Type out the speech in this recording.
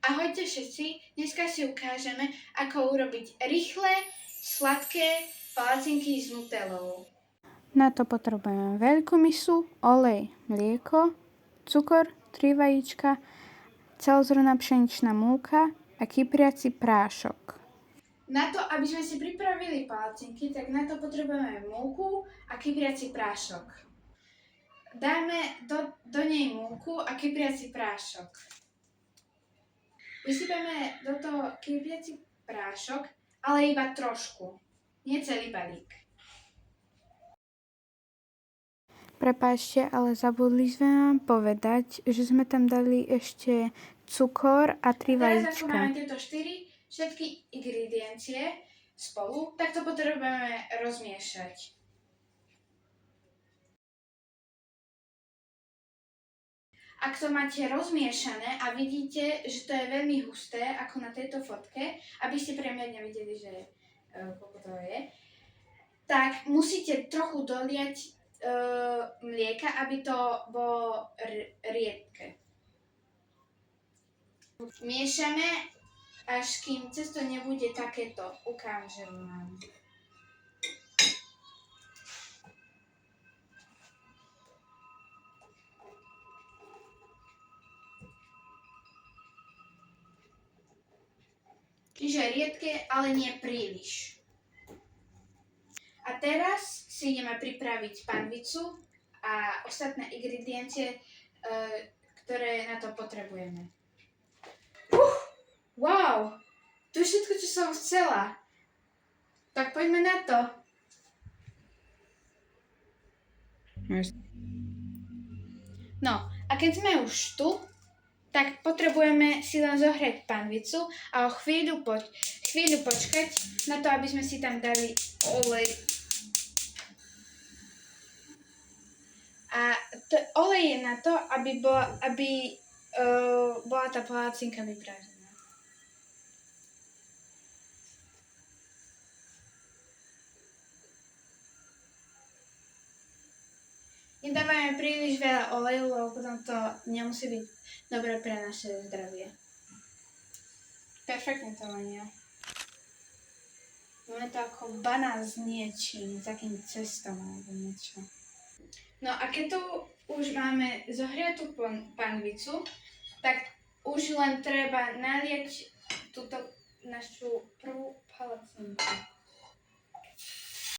Ahojte všetci, dneska si ukážeme, ako urobiť rýchle, sladké palacinky s nutellou. Na to potrebujeme veľkú misu, olej, mlieko, cukor, 3 vajíčka, celozrnná pšeničná múka a kypriaci prášok. Na to, aby sme si pripravili palacinky, tak na to potrebujeme múku a kypriaci prášok. Dáme do nej múku a kypriaci prášok. Vysypeme do toho kypriaci prášok, ale iba trošku, nie celý balík. Prepáčte, ale zabudli sme vám povedať, že sme tam dali ešte cukor a 3 Teraz ako vajíčka. máme tieto všetky ingrediencie spolu, tak to potrebujeme rozmiešať. Ak to máte rozmiešané a vidíte, že to je veľmi husté, ako na tejto fotke, aby ste priamerne videli, že koľko to je, tak musíte trochu doliať mlieka, aby to bolo riedke. Miešame, až kým cesto nebude takéto. Ukážem vám. Čiže riedke, ale nie príliš. A teraz si ideme pripraviť panvicu a ostatné ingrediencie, ktoré na to potrebujeme. Wow! To je všetko, čo som chcela. Tak poďme na to. No, a keď sme už tu, tak potrebujeme si len zohrieť panvicu a o chvíľu počkať na to, aby sme si tam dali olej. A olej je na to, aby bola tá palacinka vypražená. Nedávame príliš veľa oleju, lebo potom to nemusí byť dobré pre naše zdravie. Perfektne to vonia. Máme to ako banán s niečím, s takým cestom alebo niečo. No a keď tu už máme zohriatú panvicu, tak už len treba naliať túto našu prvú palacinku.